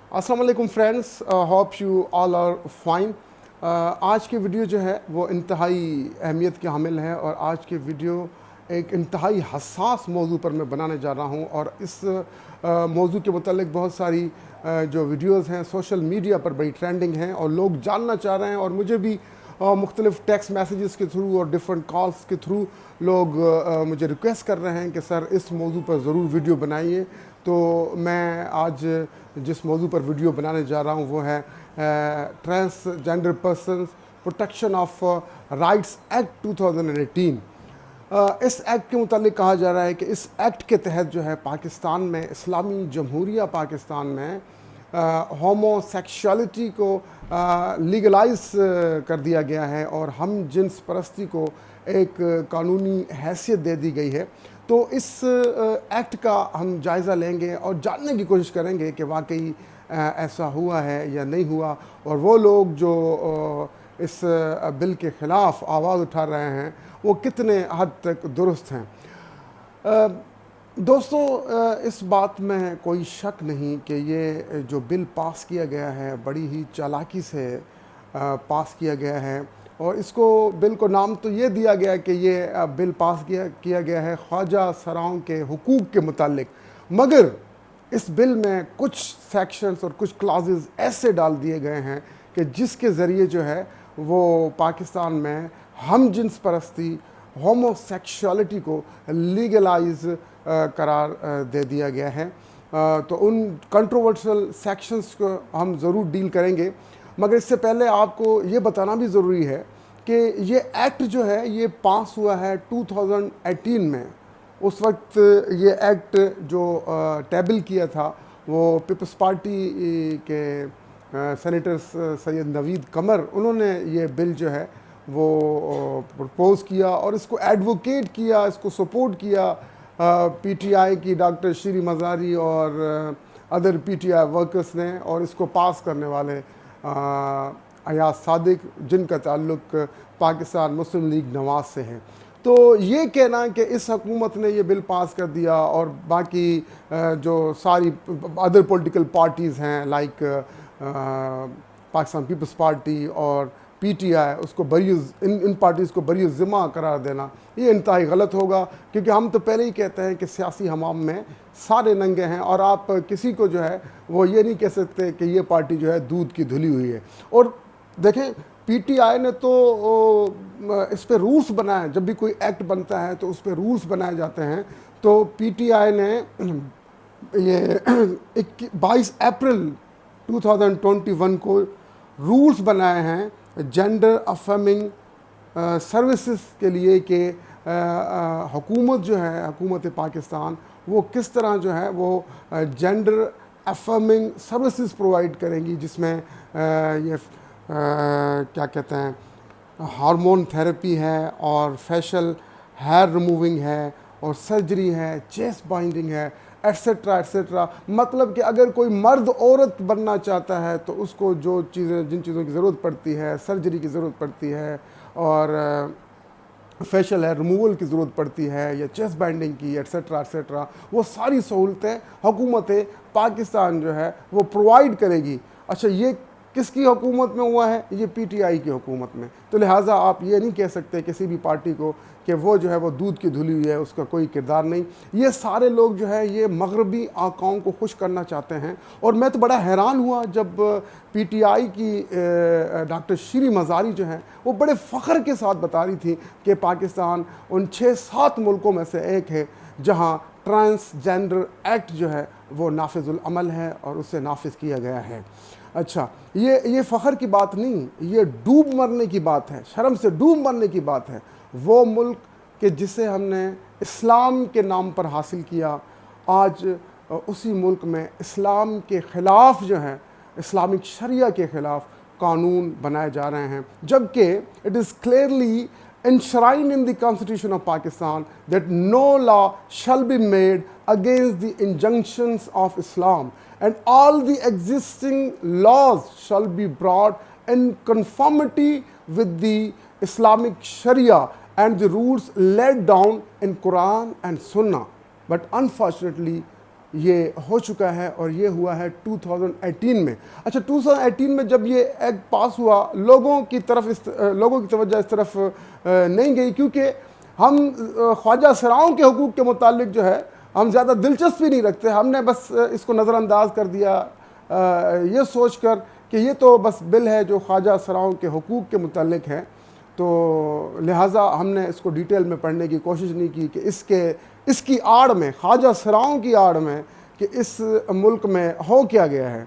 अस्सलाम वालेकुम friends, hope you all are fine. आज की वीडियो जो है वो इंतहाई अहमियत की हामिल है और आज की वीडियो एक इंतहाई हसास मौजू पर मैं बनाने जा रहा हूँ। और इस मौजू के मुतालिक बहुत सारी जो वीडियोज़ हैं सोशल मीडिया पर बड़ी ट्रेंडिंग हैं और लोग जानना चाह रहे हैं और मुझे भी मुख्तलिफ़ टेक्स्ट मैसेजेस के थ्रू और डिफरेंट कॉल्स के थ्रू लोग मुझे रिक्वेस्ट कर रहे हैं कि सर इस मौजू पर ज़रूर वीडियो बनाइए। तो मैं आज जिस मौजू पर वीडियो बनाने जा रहा हूँ वो है transgender persons protection of rights act 2018। इस एक्ट के मुतालिक कहा जा रहा है कि इस एक्ट के तहत जो है पाकिस्तान में, इस्लामी जमहूरिया पाकिस्तान में होमोसेक्सुअलिटी को लीगलाइज कर दिया गया है और हम जिन्स परस्ती को एक कानूनी हैसियत दे दी गई है। तो इस एक्ट का हम जायज़ा लेंगे और जानने की कोशिश करेंगे कि वाकई ऐसा हुआ है या नहीं हुआ, और वो लोग जो इस बिल के ख़िलाफ़ आवाज़ उठा रहे हैं वो कितने हद तक दुरुस्त हैं। दोस्तों, इस बात में कोई शक नहीं कि ये जो बिल पास किया गया है बड़ी ही चालाकी से पास किया गया है। और इसको बिल को नाम तो ये दिया गया कि ये बिल पास किया गया है ख्वाजा सराओं के हुकूक के मुतालिक, मगर इस बिल में कुछ सेक्शंस और कुछ क्लाजेस ऐसे डाल दिए गए हैं कि जिसके ज़रिए जो है वो पाकिस्तान में हम जिन्स परस्ती, होमोसेक्सुअलिटी को लीगलाइज करार दे दिया गया है। तो उन कंट्रोवर्शियल सेक्शंस को हम ज़रूर डील करेंगे, मगर इससे पहले आपको ये बताना भी ज़रूरी है कि ये एक्ट जो है ये पास हुआ है 2018 में। उस वक्त ये एक्ट जो टेबल किया था वो पीपल्स पार्टी के सेनेटर्स सैयद नवीद कमर, उन्होंने ये बिल जो है वो प्रपोज़ किया और इसको एडवोकेट किया, इसको सपोर्ट किया पीटीआई की डॉक्टर शीरी मज़ारी और अदर पीटीआई वर्कर्स ने, और इसको पास करने वाले अयाज सादिक, जिनका ताल्लुक पाकिस्तान मुस्लिम लीग नवाज से है। तो ये कहना कि इस हुकूमत ने ये बिल पास कर दिया और बाकी जो सारी अदर पॉलिटिकल पार्टीज़ हैं लाइक पाकिस्तान पीपल्स पार्टी और पीटीआई, उसको बरी इन पार्टीज़ को बरी ज़िम्मा करार देना, ये इंतहाई गलत होगा। क्योंकि हम तो पहले ही कहते हैं कि सियासी हमाम में सारे नंगे हैं और आप किसी को जो है वो ये नहीं कह सकते कि ये पार्टी जो है दूध की धुली हुई है। और देखें, पीटीआई ने तो इस पर रूल्स बनाए, जब भी कोई एक्ट बनता है तो उस पर रूल्स बनाए जाते हैं। तो पीटीआई ने ये 22 अप्रैल 2021 को रूल्स बनाए हैं जेंडर अफर्मिंग सर्विसेज के लिए कि हुकूमत जो है, हुकूमत पाकिस्तान, वो किस तरह जो है वो जेंडर अफर्मिंग सर्विसेज प्रोवाइड करेंगी, जिसमें ये क्या कहते हैं, हार्मोन थेरेपी है और फेशियल हेयर रिमूविंग है और सर्जरी है, चेस्ट बाइंडिंग है, एट्सेट्रा एट्सेट्रा। मतलब कि अगर कोई मर्द औरत बनना चाहता है तो उसको जो चीज़ें, जिन चीज़ों की ज़रूरत पड़ती है, सर्जरी की ज़रूरत पड़ती है और फेशियल हेयर रिमूवल की ज़रूरत पड़ती है या चेस्ट बाइंडिंग की, एट्सेट्रा एट्सेट्रा, वो सारी सहूलतें हुकूमत पाकिस्तान जो है वो प्रोवाइड करेगी। अच्छा, ये किसकी हुकूमत में हुआ है? ये पीटीआई की हुकूमत में। तो लिहाजा आप ये नहीं कह सकते किसी भी पार्टी को कि वो जो है वो दूध की धुली हुई है, उसका कोई किरदार नहीं। ये सारे लोग जो है ये मगरबी आकाओं को खुश करना चाहते हैं। और मैं तो बड़ा हैरान हुआ जब पीटीआई की डॉक्टर शीरी मज़ारी जो हैं वो बड़े फ़ख्र के साथ बता रही थी कि पाकिस्तान उन 6-7 मुल्कों में से एक है जहाँ ट्रांसजेंडर एक्ट जो है वो नाफिजुल अमल है और उससे नाफिज किया गया है। अच्छा, ये फ़ख्र की बात नहीं, ये डूब मरने की बात है, शर्म से डूब मरने की बात है। वो मुल्क के जिसे हमने इस्लाम के नाम पर हासिल किया, आज उसी मुल्क में इस्लाम के ख़िलाफ़ जो है, इस्लामिक शरिया के ख़िलाफ़ कानून बनाए जा रहे हैं, जबकि it is clearly enshrined in the Constitution of Pakistan that no law shall be made against the injunctions of Islam, and all the existing laws shall be brought in conformity with the Islamic Sharia and the rules laid down in Quran and Sunnah. But unfortunately ये हो चुका है और ये हुआ है 2018 में। अच्छा, 2018 में जब ये एक्ट पास हुआ, लोगों की तवज्जो इस तरफ नहीं गई, क्योंकि हम ख्वाजा सराओं के हुकूक के मुतालिक जो है हम ज़्यादा दिलचस्पी नहीं रखते। हमने बस इसको नज़रअंदाज कर दिया ये सोच कर कि ये तो बस बिल है जो ख्वाजा सराओं के हुकूक के मुतालिक है, तो लिहाजा हमने इसको डिटेल में पढ़ने की कोशिश नहीं की कि इसकी आड़ में, ख्वाजा सराओं की आड़ में, कि इस मुल्क में हो क्या गया है।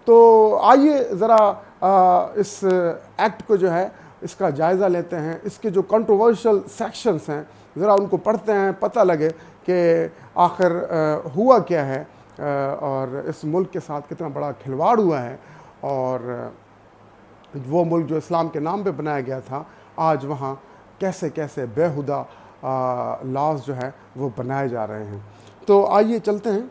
तो आइए ज़रा इस एक्ट को जो है इसका जायज़ा लेते हैं, इसके जो कंट्रोवर्शियल सेक्शंस हैं ज़रा उनको पढ़ते हैं, पता लगे कि आखिर हुआ क्या है और इस मुल्क के साथ कितना बड़ा खिलवाड़ हुआ है, और वो मुल्क जो इस्लाम के नाम पे बनाया गया था आज वहाँ कैसे कैसे बेहुदा लॉज जो है वो बनाए जा रहे हैं। तो आइए चलते हैं।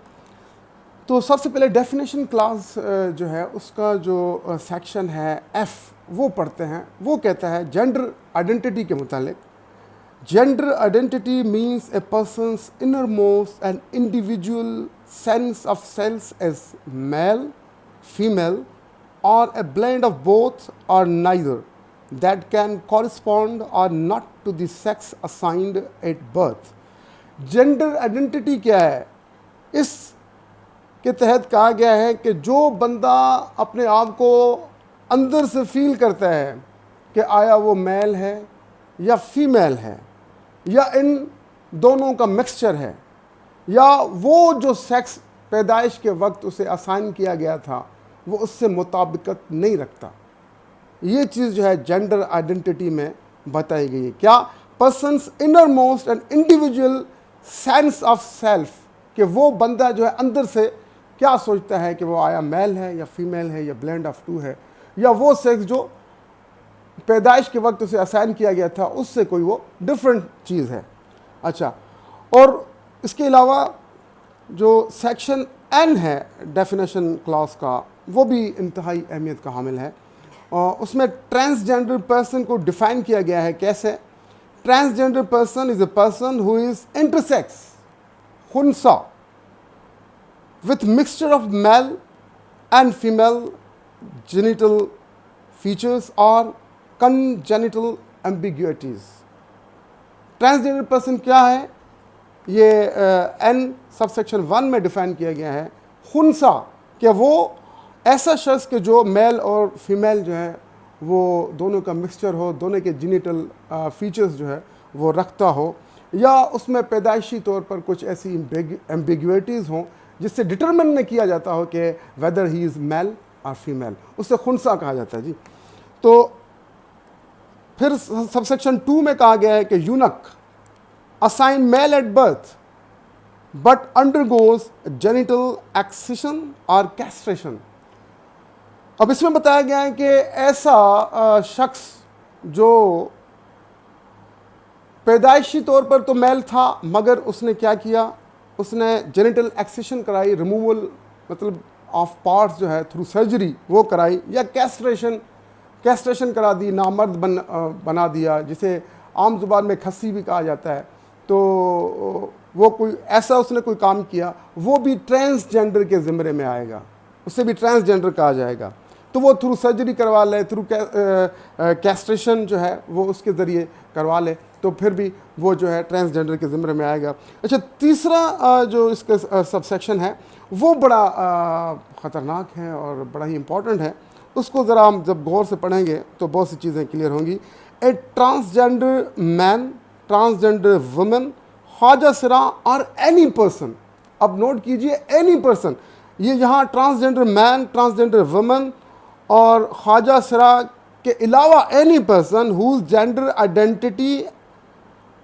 तो सबसे पहले डेफिनेशन क्लास जो है उसका जो सेक्शन है F वो पढ़ते हैं। वो कहता है जेंडर आइडेंटिटी के मुतालिक, gender identity means a person's innermost and individual sense of self as male, female or a blend of both or neither that can correspond or not to the sex assigned at birth। Gender identity क्या है? इस के तहत कहा गया है कि जो बंदा अपने आप को अंदर से फील करता है कि आया वो मेल है या फीमेल है, या इन दोनों का मिक्सचर है, या वो जो सेक्स पैदाइश के वक्त उसे असाइन किया गया था वो उससे मुताबिकत नहीं रखता, ये चीज़ जो है जेंडर आइडेंटिटी में बताई गई है। क्या? Persons inner most and individual sense of self, कि वो बंदा जो है अंदर से क्या सोचता है कि वो आया मेल है या फीमेल है या ब्लेंड ऑफ टू है, या वो सेक्स जो पैदाइश के वक्त उसे असाइन किया गया था उससे कोई वो डिफरेंट चीज़ है। अच्छा, और इसके अलावा जो सेक्शन N है डेफिनेशन क्लॉज का, वो भी इंतहाई अहमियत का हामिल है। उसमें ट्रांसजेंडर पर्सन को डिफाइन किया गया है। कैसे? Transgender person is a person who is intersex, खुनसा, with mixture of male and female genital features और कंजेनिटल एम्बिग्युइटीज। ट्रांसजेंडर पर्सन क्या है? ये N सबसेक्शन 1 में डिफाइन किया गया है। खुनसा, कि वो ऐसा शख्स के जो मेल और फीमेल जो है वो दोनों का मिक्सचर हो, दोनों के जेनिटल फीचर्स जो है वो रखता हो, या उसमें पैदाइशी तौर पर कुछ ऐसी एम्बिग्युइटीज़ हों जिससे डिटरमिन नहीं किया जाता हो कि वेदर ही इज़ मेल और फीमेल, उससे खुनसा कहा जाता है जी। तो फिर सबसेक्शन 2 में कहा गया है कि eunuch assign male at birth but undergoes genital excision और कैस्ट्रेशन। अब इसमें बताया गया है कि ऐसा शख्स जो पैदाइशी तौर पर तो मेल था मगर उसने क्या किया, उसने जेनिटल एक्सिशन कराई, रिमूवल मतलब ऑफ पार्ट्स जो है थ्रू सर्जरी वो कराई, या कैस्ट्रेशन करा दी, नामर्द बना दिया, जिसे आम जुबान में खस्सी भी कहा जाता है। तो वो कोई ऐसा उसने कोई काम किया, वो भी ट्रांसजेंडर के ज़िम्मे में आएगा, उससे भी ट्रांसजेंडर कहा जाएगा। तो वो थ्रू सर्जरी करवा ले, थ्रू कैस्ट्रेशन जो है वो उसके ज़रिए करवा ले, तो फिर भी वो जो है ट्रांसजेंडर के ज़िम्मे में आएगा। अच्छा, तीसरा जो इसका सबसेक्शन है वो बड़ा ख़तरनाक है और बड़ा ही इम्पॉर्टेंट है। उसको ज़रा हम जब गौर से पढ़ेंगे तो बहुत सी चीज़ें क्लियर होंगी। A transgender man, transgender women, ख्वाजा सरा और एनी पर्सन। अब नोट कीजिए, एनी पर्सन, ये यहाँ ट्रांसजेंडर मैन, ट्रांसजेंडर वुमेन और ख्वाजा सरा के अलावा any person whose gender identity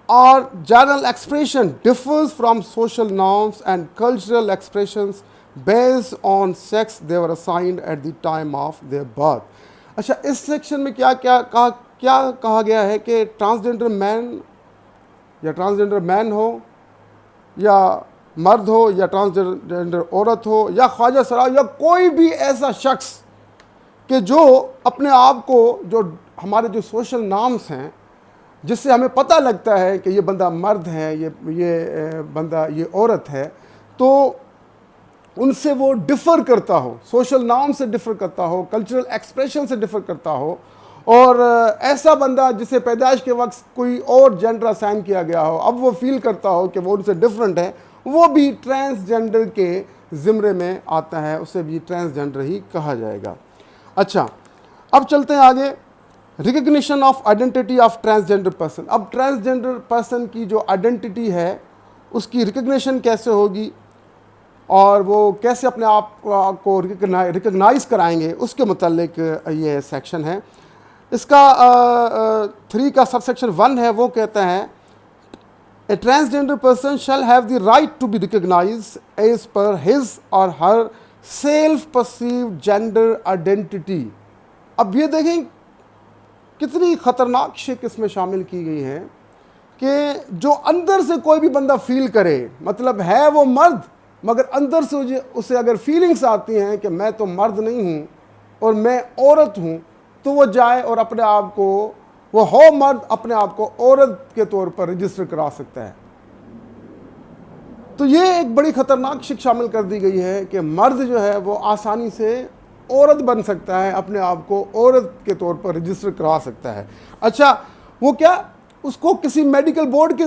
or general expression differs from social norms and cultural expressions based on sex they were assigned at the time of their birth. अच्छा, इस section में क्या कहा गया है कि ट्रांसजेंडर मैन या ट्रांसजेंडर मैन हो या मर्द हो या ट्रांसजेंडर औरत हो या ख्वाजा सरा या कोई भी ऐसा शख्स कि जो अपने आप को, जो हमारे जो सोशल नॉर्म्स हैं जिससे हमें पता लगता है कि ये बंदा मर्द है, ये बंदा ये औरत है, तो उनसे वो डिफ़र करता हो, सोशल नॉर्म से डिफ़र करता हो, कल्चरल एक्सप्रेशन से डिफ़र करता हो, और ऐसा बंदा जिसे पैदाइश के वक्त कोई और जेंडर असाइन किया गया हो, अब वो फील करता हो कि वो उनसे डिफरेंट है, वो भी ट्रांसजेंडर के ज़िम्रे में आता है, उसे भी ट्रांसजेंडर ही कहा जाएगा। अच्छा, अब चलते हैं आगे। Recognition of identity of transgender person. अब ट्रांसजेंडर पर्सन की जो आइडेंटिटी है उसकी रिकग्निशन कैसे होगी और वो कैसे अपने आप को रिकग्नाइज कराएंगे, उसके मुतालिक ये सेक्शन है। इसका 3 का सबसेक्शन 1 है, वो कहता है a transgender person shall have the right to be recognised as per his or her self perceived gender identity. अब ये देखें कितनी ख़तरनाक शिक इसमें शामिल की गई है कि जो अंदर से कोई भी बंदा फील करे, मतलब है वो मर्द मगर अंदर से उसे अगर फीलिंग्स आती हैं कि मैं तो मर्द नहीं हूँ और मैं औरत हूँ, तो वो जाए और अपने आप को, वो हो मर्द, अपने आप को औरत के तौर पर रजिस्टर करा सकता है। तो ये एक बड़ी ख़तरनाक शिक शामिल कर दी गई है कि मर्द जो है वो आसानी से औरत बन सकता है, अपने आप को औरत के तौर पर रजिस्टर करा सकता है। अच्छा, वो क्या, उसको किसी मेडिकल बोर्ड के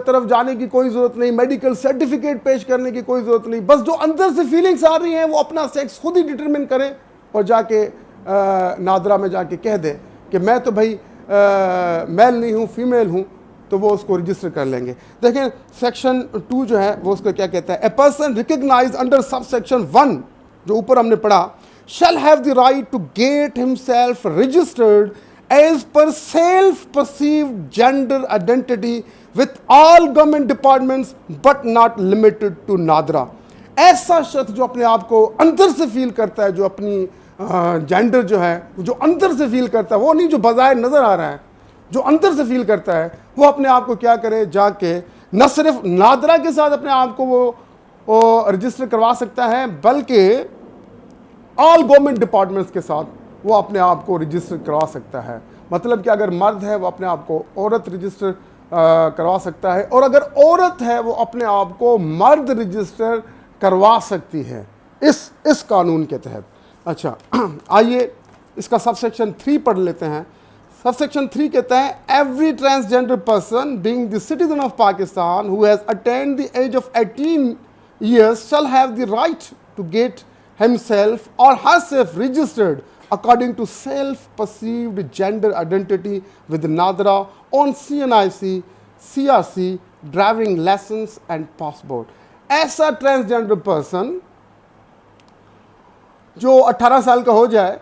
तरफ जाने की कोई ज़रूरत नहीं, मेडिकल सर्टिफिकेट पेश करने की कोई ज़रूरत नहीं, बस जो अंदर से फीलिंग्स आ रही हैं वो अपना सेक्स खुद ही डिटरमिन करें और जाके नादरा में जाके कह दे कि मैं तो भाई मेल नहीं हूँ, फीमेल हूँ, तो वो उसको रजिस्टर कर लेंगे। देखें सेक्शन 2 जो है वो उसको क्या कहता है, a person recognise under subsection 1 जो ऊपर हमने पढ़ा, shall have the right to get himself registered as per self perceived gender identity with all government departments but not limited to NADRA. ऐसा शख्स जो अपने आप को अंदर से फील करता है, जो अपनी जेंडर जो है जो अंदर से फील करता है, वो नहीं जो बाज़ाहिर नज़र आ रहा है, जो अंदर से फील करता है, वो अपने आप को क्या करे, जाके न सिर्फ नादरा के साथ अपने आप को वो रजिस्टर करवा सकता है, बल्कि ऑल गवर्नमेंट डिपार्टमेंट्स के साथ वो अपने आप को रजिस्टर करवा सकता है। मतलब कि अगर मर्द है वो अपने आप को औरत रजिस्टर करवा सकता है, और अगर औरत है वो अपने आप को मर्द रजिस्टर करवा सकती है इस कानून के तहत। अच्छा, आइए इसका सबसेक्शन 3 पढ़ लेते हैं। सबसेक्शन 3 कहता है every transgender person being the citizen of Pakistan who has attend the age of 18 years shall have the right to get himself or herself registered according to self-perceived gender identity with NADRA on CNIC, CRC, driving license and passport। ऐसा transgender person जो 18 साल का हो जाए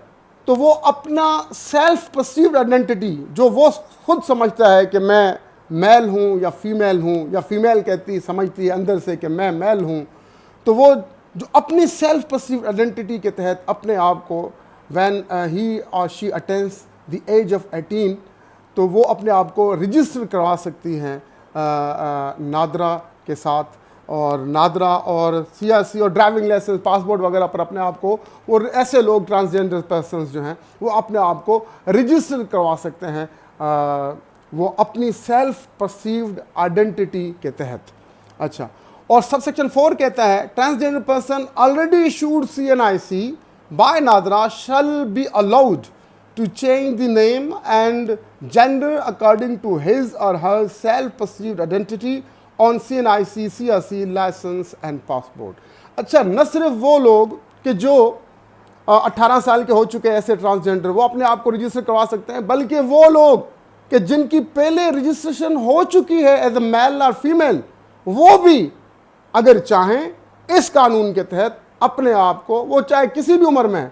तो वो अपना self perceived identity, जो वो खुद समझता है कि मैं मेल हूँ या फीमेल हूँ, या फीमेल समझती है अंदर से कि मैं मेल हूँ, तो वो जो अपनी सेल्फ परसीव्ड आइडेंटिटी के तहत अपने आप को व्हेन ही और she attains the age of 18, तो वो अपने आप को रजिस्टर करवा सकती हैं नादरा के साथ, और नादरा और CRC और ड्राइविंग लाइसेंस, पासपोर्ट वगैरह पर अपने आप को, और ऐसे लोग ट्रांसजेंडर पर्सन्स जो हैं वो अपने आप को रजिस्टर करवा सकते हैं वो अपनी सेल्फ परसीव्ड आइडेंटिटी के तहत। अच्छा, और सबसेक्शन 4 कहता है transgender person already issued CNIC by NADRA shall be allowed to change the name and gender according to his or her self-perceived identity on CNIC, CRC, license and passport। अच्छा, न सिर्फ वो लोग कि जो 18 साल के हो चुके हैं ऐसे ट्रांसजेंडर, वो अपने आप को रजिस्टर करवा सकते हैं, बल्कि वो लोग कि जिनकी पहले रजिस्ट्रेशन हो चुकी है एज ए मेल और फीमेल, वो भी अगर चाहें इस कानून के तहत अपने आप को, वो चाहे किसी भी उम्र में,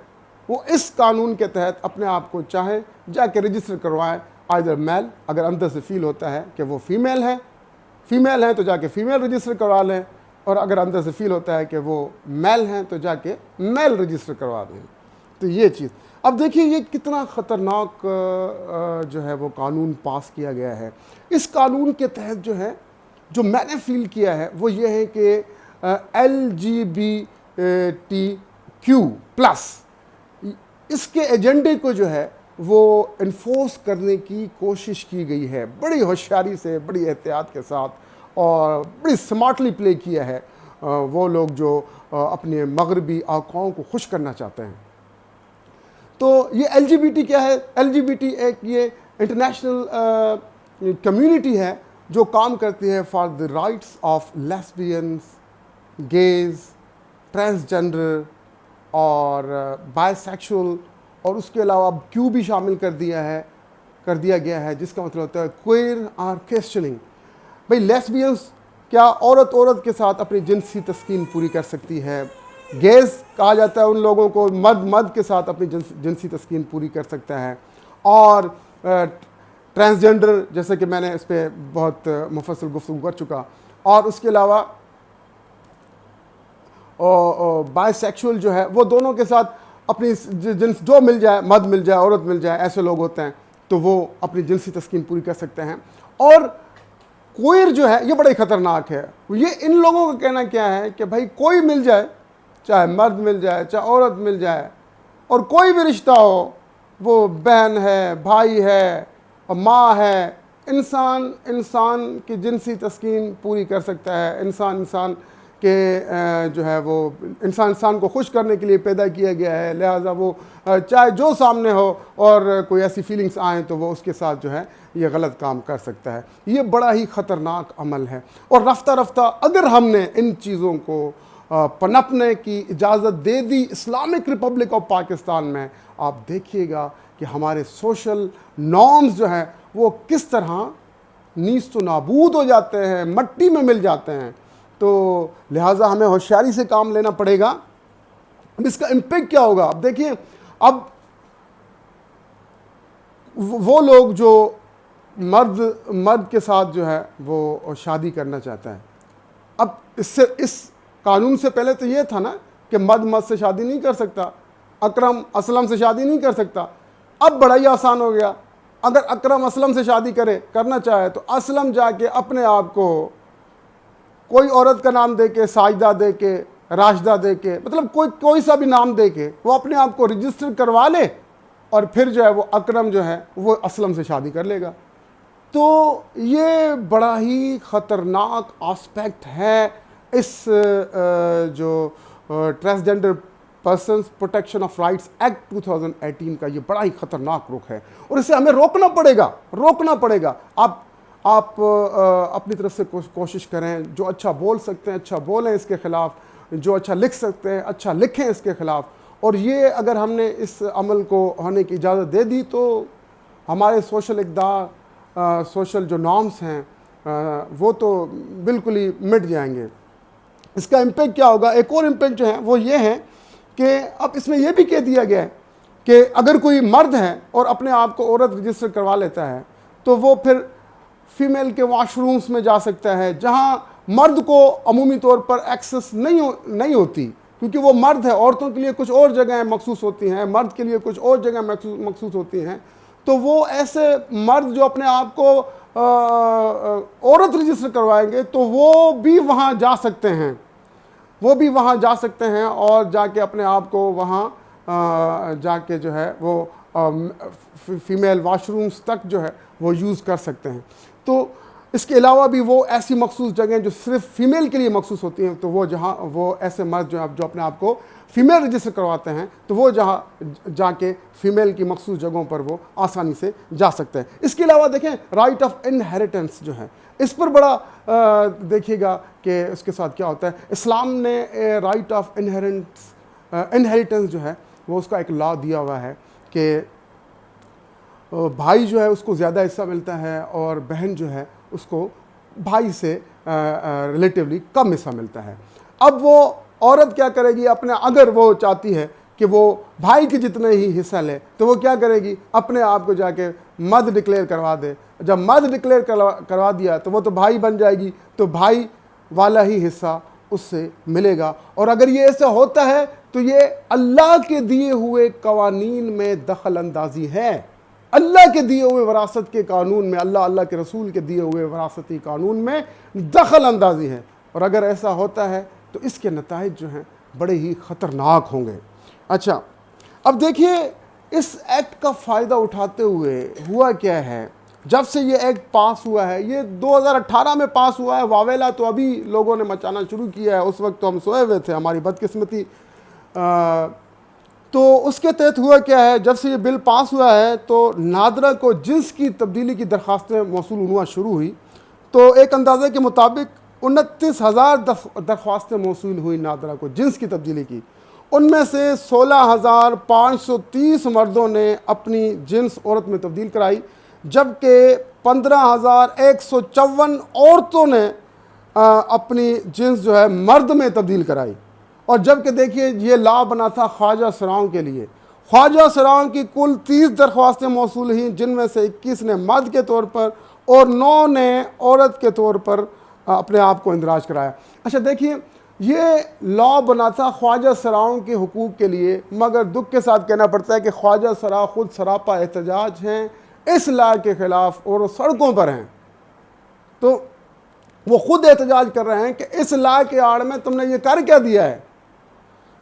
वो इस कानून के तहत अपने आप को चाहे जाके रजिस्टर करवाएं आइदर मेल, अगर अंदर से फील होता है कि वो फीमेल हैं तो जाके फीमेल रजिस्टर करवा लें, और अगर अंदर से फील होता है कि वो मेल हैं तो जाके मेल रजिस्टर करवा दें। तो ये चीज़, अब देखिए ये कितना ख़तरनाक जो है वो कानून पास किया गया है। इस कानून के तहत जो है, जो मैंने फील किया है वो ये है कि LGBTQ+ इसके एजेंडे को जो है वो इन्फोर्स करने की कोशिश की गई है, बड़ी होशियारी से, बड़ी एहतियात के साथ, और बड़ी स्मार्टली प्ले किया है वो लोग जो अपने मगरबी आकाओं को खुश करना चाहते हैं। तो ये LGBT क्या है? LGBT एक ये इंटरनेशनल कम्युनिटी है जो काम करती है for the rights of lesbians, gauge, transgender और बायसेक्सुअल, और उसके अलावा अब क्यू भी शामिल कर दिया गया है, जिसका मतलब होता है क्वेयर और क्वेश्चनिंग। भाई लेस्बियंस क्या औरत के साथ अपनी जिनसी तस्कीन पूरी कर सकती है? गेज कहा जाता है उन लोगों को मर्द के साथ अपनी जिनसी तस्कीन पूरी कर सकता है। और ट्रांसजेंडर, जैसे कि मैंने इस पर बहुत मुफस्सल गुफ्तगू कर चुका। और उसके अलावा बायसेक्सुअल जो है वो दोनों के साथ अपनी जिन्स जो मिल जाए, मर्द मिल जाए, औरत मिल जाए, ऐसे लोग होते हैं, तो वो अपनी जिनसी तस्कीन पूरी कर सकते हैं। और क्वेयर जो है ये बड़ा ही ख़तरनाक है। ये इन लोगों का कहना क्या है कि भाई कोई मिल जाए, चाहे मर्द मिल जाए, चाहे औरत मिल जाए, और कोई भी रिश्ता हो, वो बहन है, भाई है और माँ है, इंसान की जिनसी तस्कीन पूरी कर सकता है। इंसान के जो है वो इंसान को खुश करने के लिए पैदा किया गया है, लिहाजा वो चाहे जो सामने हो और कोई ऐसी फीलिंग्स आएँ तो वो उसके साथ जो है ये गलत काम कर सकता है। ये बड़ा ही ख़तरनाक अमल है। और रफ्ता रफ्ता अगर हमने इन चीज़ों को पनपने की इजाज़त दे दी इस्लामिक रिपब्लिक ऑफ पाकिस्तान में, आप देखिएगा कि हमारे सोशल नॉर्म्स जो हैं वो किस तरह नीस्त नाबूद हो जाते हैं, मट्टी में मिल जाते हैं। तो लिहाजा हमें होशियारी से काम लेना पड़ेगा। अब इसका इम्पैक्ट क्या होगा? अब देखिए, अब वो लोग जो मर्द के साथ जो है वो शादी करना चाहता है, अब इस कानून से पहले तो ये था ना कि मर्द से शादी नहीं कर सकता, अकरम असलम से शादी नहीं कर सकता। अब बड़ा ही आसान हो गया। अगर अकरम असलम से शादी करना चाहे तो असलम जाके अपने आप को कोई औरत का नाम दे के, साजिदा दे के, राशिदा दे के, मतलब कोई सा भी नाम दे के वो अपने आप को रजिस्टर करवा ले, और फिर जो है वो अकरम जो है वो असलम से शादी कर लेगा। तो ये बड़ा ही ख़तरनाक आस्पेक्ट है इस जो transgender persons protection of rights act 2018 का। ये बड़ा ही ख़तरनाक रुख है और इसे हमें रोकना पड़ेगा। आप अपनी तरफ से कोशिश करें, जो अच्छा बोल सकते हैं अच्छा बोलें इसके ख़िलाफ़, जो अच्छा लिख सकते हैं अच्छा लिखें इसके ख़िलाफ़। और ये अगर हमने इस अमल को होने की इजाज़त दे दी तो हमारे सोशल इक़दार, सोशल जो नॉर्म्स हैं वो तो बिल्कुल ही मिट जाएंगे। इसका इम्पेक्ट क्या होगा? एक और इम्पेक्ट जो है वो ये है कि अब इसमें यह भी कह दिया गया है कि अगर कोई मर्द है और अपने आप को औरत रजिस्टर करवा लेता है तो वो फिर फीमेल के वॉशरूम्स में जा सकता है, जहाँ मर्द को अमूमी तौर पर एक्सेस नहीं होती, क्योंकि वो मर्द है। औरतों के लिए कुछ और जगहें मखसूस होती हैं, मर्द के लिए कुछ और जगह मखसूस होती हैं। तो वो ऐसे मर्द जो अपने आप को औरत रजिस्टर करवाएंगे तो वो भी वहाँ जा सकते हैं, और जाके अपने आप को वहाँ जाके जो है वो फीमेल वॉशरूम्स तक जो है वो यूज़ कर सकते हैं। तो इसके अलावा भी वो ऐसी मखसूस जगहें जो सिर्फ फीमेल के लिए मखसूस होती हैं, तो वो जहाँ वो ऐसे मर्द जो अपने आप को फीमेल रजिस्टर करवाते हैं तो वो जहाँ जाके फीमेल की मखसूस जगहों पर वो आसानी से जा सकते हैं। इसके अलावा देखें राइट ऑफ इनहेरिटेंस जो है, इस पर बड़ा देखिएगा कि उसके साथ क्या होता है। इस्लाम ने राइट ऑफ इनहेरिटेंस जो है वो उसका एक लॉ दिया हुआ है कि भाई जो है उसको ज़्यादा हिस्सा मिलता है और बहन जो है उसको भाई से रिलेटिवली कम हिस्सा मिलता है। अब वो औरत क्या करेगी? अगर वो चाहती है कि वो भाई के जितने ही हिस्सा ले तो वो क्या करेगी? अपने आप को जाके मर्द डिक्लेयर करवा दे। जब मर्द डिक्लेयर करवा दिया तो वो तो भाई बन जाएगी, तो भाई वाला ही हिस्सा उससे मिलेगा। और अगर ये ऐसा होता है तो ये अल्लाह के दिए हुए कवानीन में दखल अंदाजी है। अल्लाह के दिए हुए वरासत के कानून में, अल्लाह के रसूल के दिए हुए वरासती कानून में दखल अंदाजी है। और अगर ऐसा होता है तो इसके नताइज जो हैं बड़े ही ख़तरनाक होंगे। अच्छा, अब देखिए इस एक्ट का फ़ायदा उठाते हुए हुआ क्या है जब से ये एक्ट पास हुआ है, ये 2018 में पास हुआ है, वावेला तो अभी लोगों ने मचाना शुरू किया है, उस वक्त तो हम सोए हुए थे, हमारी बदकिस्मती। तो उसके तहत हुआ क्या है, जब से ये बिल पास हुआ है तो नादरा को जिन्स की तब्दीली की दरख्वास्तें मौसूल होना शुरू हुई। तो एक अंदाजे के मुताबिक 29,000 दरख्वास्तें मौसूल हुई नादरा को जिन्स की तब्दीली की। उनमें से 16,530 मर्दों ने अपनी जिन्स औरत में तब्दील कराई, जबकि 15,154 औरतों ने अपनी जिन्स जो है मर्द में तब्दील कराई। और जबकि देखिए ये लॉ बना था ख्वाजा सराओं के लिए। ख्वाजा सराओं की कुल 30 दरख्वास्तें मौसूल हुई, जिनमें से 21 ने मर्द के तौर पर और 9 ने औरत के तौर पर अपने आप को इंदराज कराया। अच्छा देखिए, ये लॉ बना था ख्वाजा सराओं के हुकूक के लिए, मगर दुख के साथ कहना पड़ता है कि ख्वाजा सरा खुद सरापा एहतजाज हैं इस लॉ के ख़िलाफ़ और सड़कों पर हैं। तो वो खुद एहतजाज कर रहे हैं कि इस लॉ के आड़ में तुमने ये कर क्या दिया है।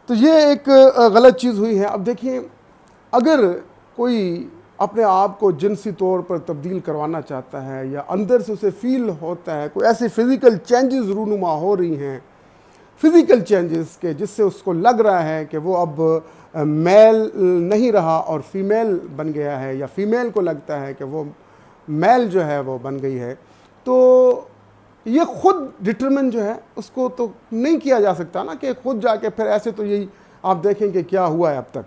तो ये एक गलत चीज़ हुई है। अब देखिए, अगर कोई अपने आप को जिनसी तौर पर तब्दील करवाना चाहता है या अंदर से उसे फील होता है, कोई ऐसी फ़िज़िकल चेंजेस रूनुमा हो रही हैं, फ़िज़िकल चेंजेस के जिससे उसको लग रहा है कि वो अब मेल नहीं रहा और फीमेल बन गया है, या फीमेल को लगता है कि वो मेल जो है वो बन गई है, तो ये खुद डिटरमिन जो है उसको तो नहीं किया जा सकता ना, कि खुद जाके फिर ऐसे। तो यही आप देखें कि क्या हुआ है अब तक।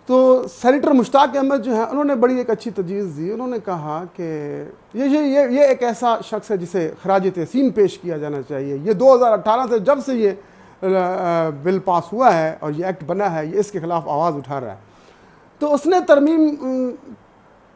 तो सेनेटर मुश्ताक अहमद जो है, उन्होंने बड़ी एक अच्छी तजवीज़ दी। उन्होंने कहा कि ये एक ऐसा शख्स है जिसे खराज तहसीन पेश किया जाना चाहिए। ये 2018 से जब से ये बिल पास हुआ है और ये एक्ट बना है, ये इसके ख़िलाफ़ आवाज़ उठा रहा है। तो उसने तरमीम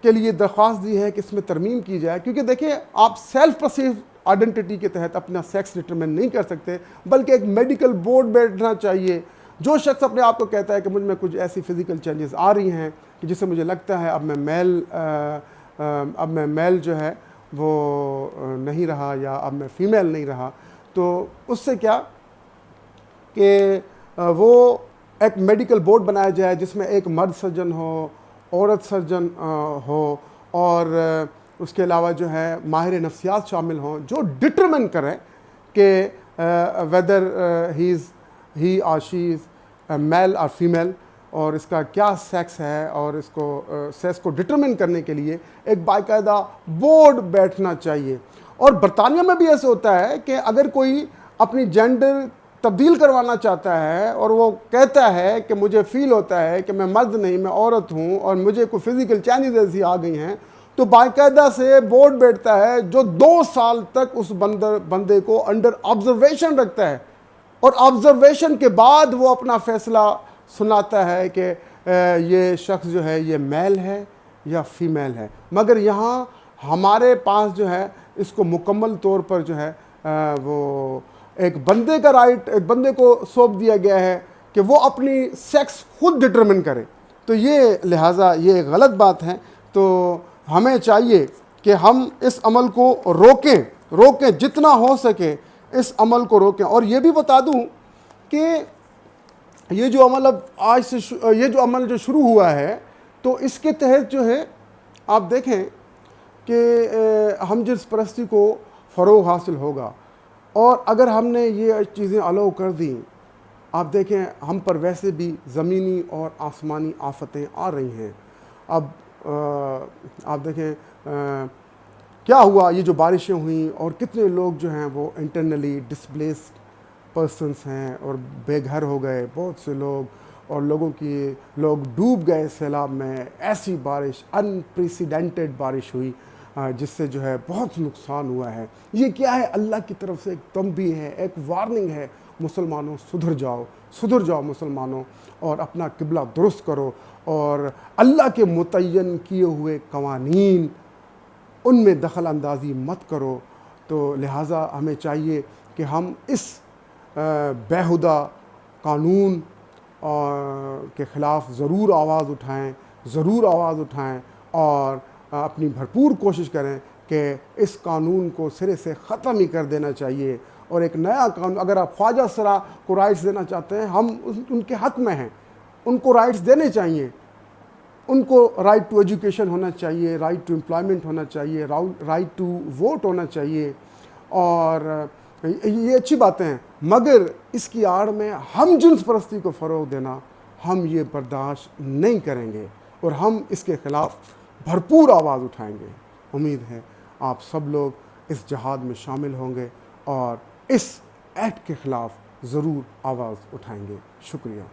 के लिए दरख्वास्त दी है कि इसमें तरमीम की जाए, क्योंकि देखिए आप सेल्फ परसीव आइडेंटिटी के तहत अपना सेक्स डिटरमिन नहीं कर सकते, बल्कि एक मेडिकल बोर्ड बैठना चाहिए। जो शख्स अपने आप को कहता है कि मुझ में कुछ ऐसी फ़िज़िकल चेंजेस आ रही हैं कि जिससे मुझे लगता है अब मैं मेल जो है वो नहीं रहा, या अब मैं फ़ीमेल नहीं रहा, तो उससे क्या कि वो एक मेडिकल बोर्ड बनाया जाए जिसमें एक मर्द सर्जन हो, औरत सर्जन हो, और उसके अलावा जो है माहिर नफ्सियात शामिल हों, जो डिटरमिन करें कि वेदर ही और शी इज़ मेल और फीमेल, और इसका क्या सेक्स है, और इसको सेक्स को डिटरमिन करने के लिए एक बाकायदा बोर्ड बैठना चाहिए। और बरतानिया में भी ऐसे होता है कि अगर कोई अपनी जेंडर तब्दील करवाना चाहता है और वो कहता है कि मुझे फ़ील होता है कि मैं मर्द नहीं, मैं औरत हूँ और मुझे कोई फ़िज़िकल चेंजेस ऐसी आ गई हैं, तो बाकायदा से बोर्ड बैठता है जो 2 साल तक उस बंदे को अंडर ऑब्जर्वेशन रखता है, और ऑब्जर्वेशन के बाद वो अपना फ़ैसला सुनाता है कि ये शख्स जो है ये मेल है या फीमेल है। मगर यहाँ हमारे पास जो है इसको मुकम्मल तौर पर जो है वो एक बंदे का राइट, एक बंदे को सौंप दिया गया है कि वो अपनी सेक्स खुद डिटरमिन करे। तो ये लिहाजा ये एक गलत बात है। तो हमें चाहिए कि हम इस अमल को रोकें जितना हो सके, इस अमल को रोकें। और ये भी बता दूं कि ये जो अमल अब आज से ये जो अमल जो शुरू हुआ है, तो इसके तहत जो है आप देखें कि हम जिस परस्ती को फ़रोग़ हासिल होगा, और अगर हमने ये चीज़ें अलाउ कर दी, आप देखें हम पर वैसे भी ज़मीनी और आसमानी आफतें आ रही हैं। अब आप देखें क्या हुआ, ये जो बारिशें हुई और कितने लोग जो हैं वो इंटरनली डिस्प्लेस्ड पर्सन्स हैं और बेघर हो गए बहुत से लोग, और लोग डूब गए सैलाब में। ऐसी बारिश, अनप्रेसिडेंटेड बारिश हुई जिससे जो है बहुत नुकसान हुआ है। ये क्या है? अल्लाह की तरफ से एक तंबीह है, एक वार्निंग है, मुसलमानों सुधर जाओ मुसलमानों, और अपना किबला दुरुस्त करो, और अल्लाह के मुतय्यन किए हुए कवानीन उनमें दखल अंदाज़ी मत करो। तो लिहाजा हमें चाहिए कि हम इस बेहुदा कानून के ख़िलाफ़ ज़रूर आवाज़ उठाएं और अपनी भरपूर कोशिश करें कि इस कानून को सिरे से ख़त्म ही कर देना चाहिए, और एक नया कानून, अगर आप ख्वाजा सरा को राइट्स देना चाहते हैं, हम उनके हक़ में हैं, उनको राइट्स देने चाहिए। उनको राइट टू एजुकेशन होना चाहिए, राइट टू एम्प्लॉयमेंट होना चाहिए, राइट टू वोट होना चाहिए, और ये अच्छी बातें हैं, मगर इसकी आड़ में हम जिन्स परस्ती को फ़रोग़ देना, हम ये बर्दाश्त नहीं करेंगे और हम इसके ख़िलाफ़ भरपूर आवाज़ उठाएंगे। उम्मीद है आप सब लोग इस जहाद में शामिल होंगे और इस एक्ट के ख़िलाफ़ ज़रूर आवाज़ उठाएंगे। शुक्रिया।